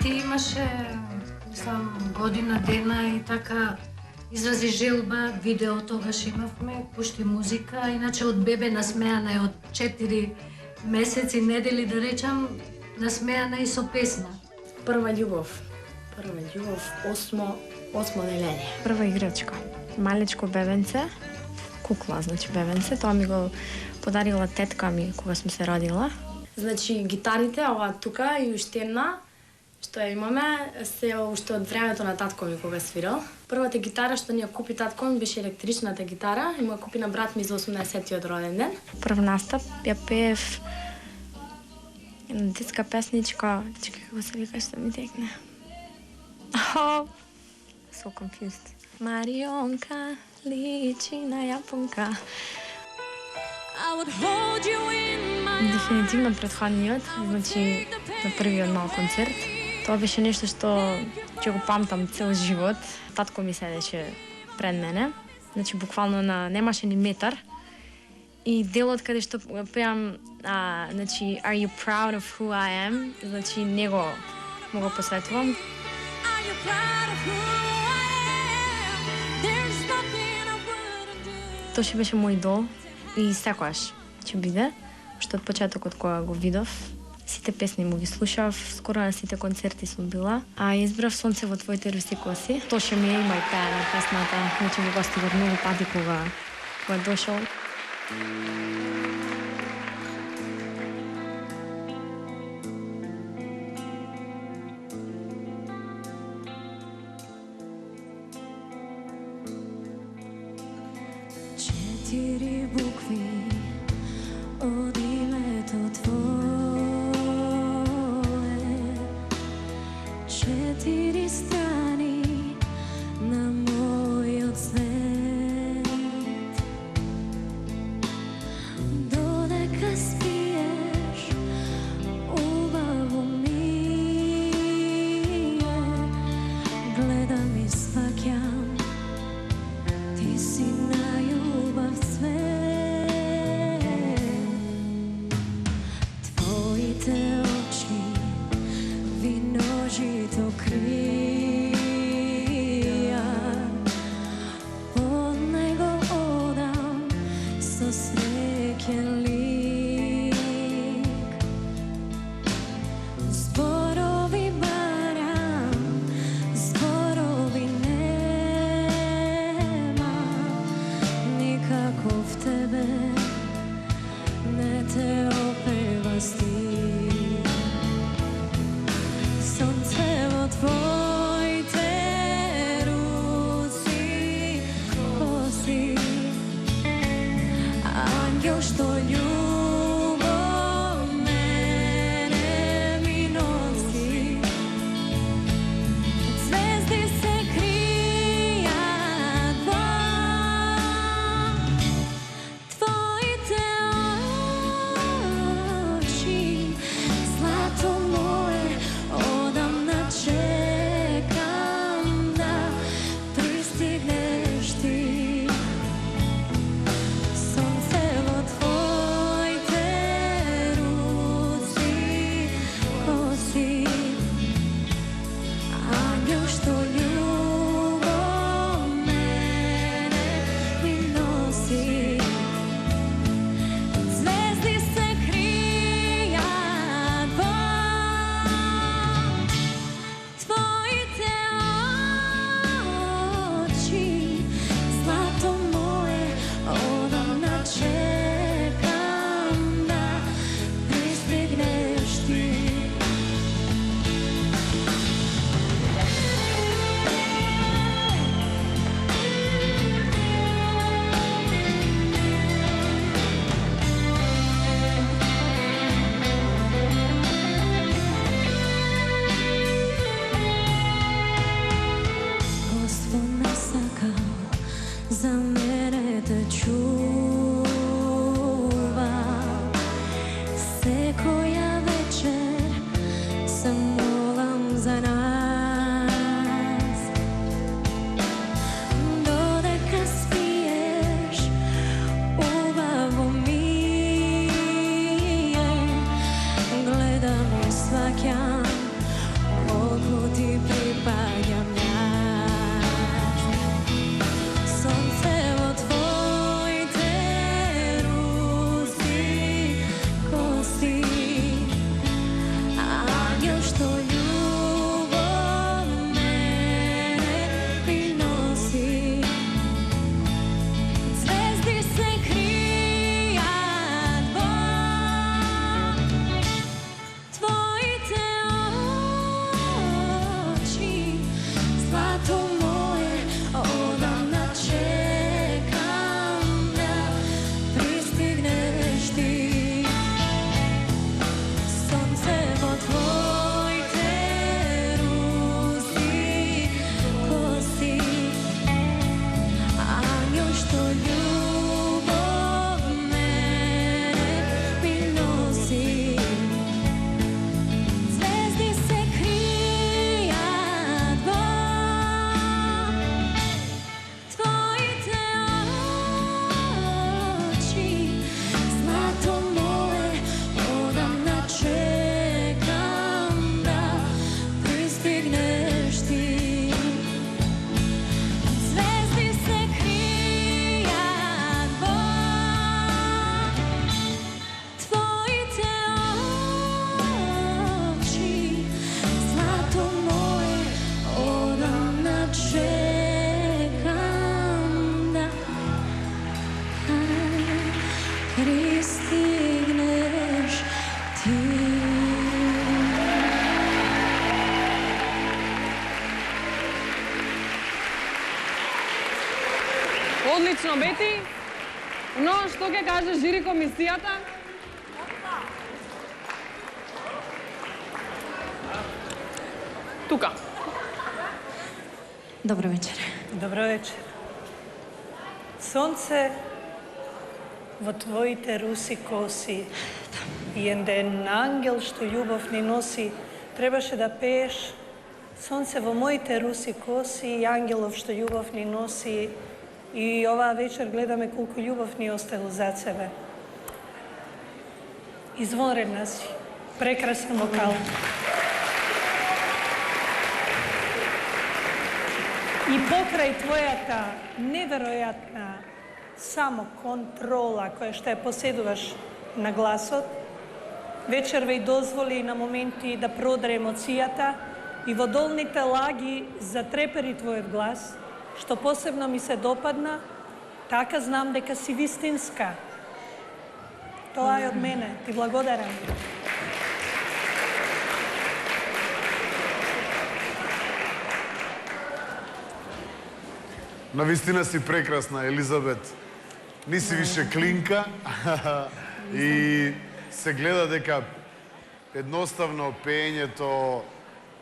ти имаше, мислам, година, дена и така изрази желба, видео тогаш имавме, пушти музика, иначе од бебе насмеана е од 4 месеци, недели да речам, насмеана и со песна. Прва љубов, осмо деление. Прва играчка, малечко бебенце, кукла, значи бебенце, тоа ми го подарила тетка ми кога сум се родила. Значи гитарите, ова тука и уште една, што ја имаме, се уште од времето на татко ми кога свирал. Првата гитара што ни ја купи татко ми беше електричната гитара и му ја купи на брат ми за 80-тиот роден ден. Прв настап ја пеев една детска песничка, чекај како се вика што ми текне. So confused. Марионка личи на јапонка. Дефинитивно предходниот, значи на првиот мал концерт. Тоа беше нешто што ќе го памтам цел живот. Татко ми седеше пред мене, значи буквално немаше ни метар. И делот каде што пеам, значи Are you proud of who I am? Значи него му го посветувам. Тоа ще беше мој идол и секојаш ќе биде, што од почетокот кога го видов, сите песни му ги слушав, скоро на сите концерти сум била, а избрав Сонце во твоите руси коси. Тоа ше ми е и мај пеа на песната, значи го гостував многу пати кога дошол. Четири букви од името твое, четири страни на мојот свет. Додека спиеш, убаво ми е, гледам и сваќам, ти си најубав свет. Твоите очи виножито крија, под него одам со среќен лик. Зборови барам, зборови нема, никако в тебе не те опева стих. Сонце во твоите руци коси, ангел што љубов мене ми носи. Звезди се кријат во твоите очи, злато мое, одамна чекам да пристигнеш ти. Сонце во твоите руци коси, ангел што љубов мене ми носи. Звезди се кријат во твоите очи, злато мое, одамна чекам да пристигнеш ти. Господ насакал за мене те чува. Секоја вечер се молам за нас. Додека спиеш, убаво ми е, гледам и сваќам, од ti pripaѓам јас. Сонце во твоите руси коси, ангел што љубов мене приноси. Звезди се кријат во твоите очи, злато мое, одамна чекам да пристигнеш ти. Сонце во твоите руси коси, ангел што љубов мене приноси. Звезди се кријат во твоите очи, злато мое, одамна чекам да пристигнеш ти. Звезди се кријат во твоите очи, злато мое, одамна чекам да пристигнеш ти. Одлично, Бети. Но што ќе каже жири комисијата? Тука. Добро вечер. Добро вечер. Сонце во твоите руси коси и еден ангел што љубов ни носи. Требаше да пееш сонце во моите руси коси и ангелов што љубов ни носи. И оваа вечер гледаме колку љубов ни оставил зад себе. Извонредна си, прекрасен вокал. И покрај твојата неверојатна самоконтрола која што ја поседуваш на гласот, вечерва и дозволи на моменти да продре емоцијата и во долните лаги затрепери твојот глас, што посебно ми се допадна, така знам дека си вистинска. Тоа е од мене. Ти благодарам. Навистина си прекрасна, Елизабет. Ниси више клинка и се гледа дека едноставно пеењето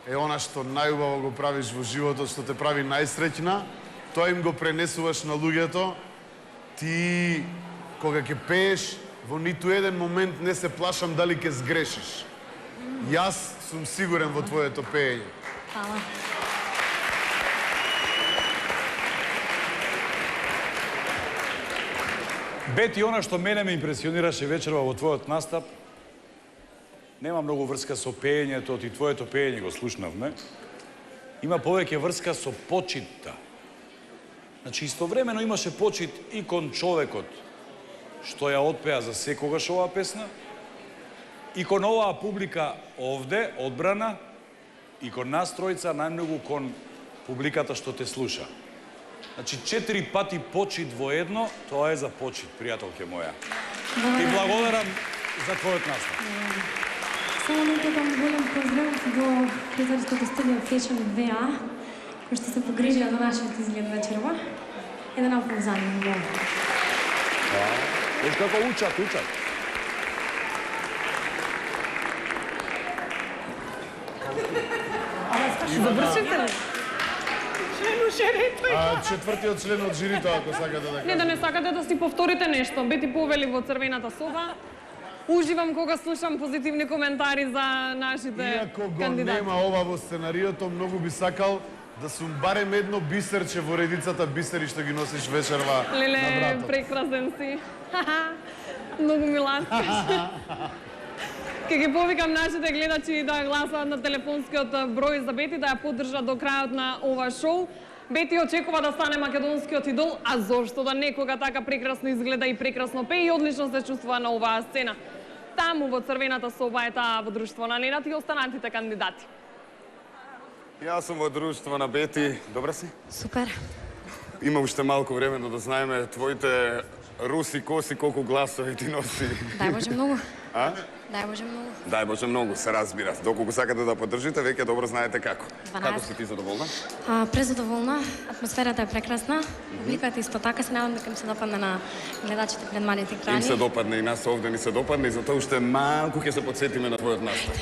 е она што најубаво го правиш во животот, што те прави најсреќна. Тоа им го пренесуваш на луѓето. Ти, кога ќе пееш, во ниту еден момент не се плашам дали ќе сгрешиш. Јас сум сигурен во твоето пеење. Хвала. Бети, она што мене ме импресионираше вечерва во твојот настап, нема многу врска со пеењето, ти твоето пеење го слушнавме. Има повеќе врска со почитта. Значи, истовремено имаше почит и кон човекот што ја отпеа за секогаш оваа песна, и кон оваа публика овде, одбрана, и кон нас тројца, најмногу кон публиката што те слуша. Значи, 4 пати почит во едно, тоа е за почит, пријателке моја. Ти благодарам за твојот настап. Само да дадам голем поздрав до пријателското студио Fashion 2A, кои што се погрижија за нашиот изглед вечерва. И да наповзаним го. Виж како учат. Завршите ли? Четвртиот член од жирито, ако сакате да кажете. Не, да не сакате да си повторите нешто. Бети повели во црвената соба. Уживам кога слушам позитивни коментари за нашите Иако го кандидати. нема ова во сценариото, многу би сакал да сум барем едно бисерче во редицата бисери што ги носиш вечерва на Леле, вратот. прекрасен си. Многу ми ласкаш. Ке ги повикам нашите гледачи да гласаат на телефонскиот број за Бети, да ја поддржат до крајот на ова шоу. Бети очекува да стане македонскиот идол, а зошто да некога така прекрасно изгледа и прекрасно пее и одлично се чувствува на оваа сцена. Таму во црвената соба е таа во друштво на Ненат и останатите кандидати. Јас сум во друштво на Бети. Добра си? Супер. Има уште малку време да знаеме твоите руси коси, колку гласови ти носи. Дај Боже многу. А? Дај Боже многу. Дај Боже многу, се разбира. Доколку сакате да поддржите, веќе добро знаете како. 12. Како си ти задоволна? Презадоволна, атмосферата е прекрасна, публиката исто така, се надам дека им се допадне на гледачите пред малите екрани. Им се допадне и нас овде ни се допадне и затоа уште малку ќе се подсетиме на твојот настав.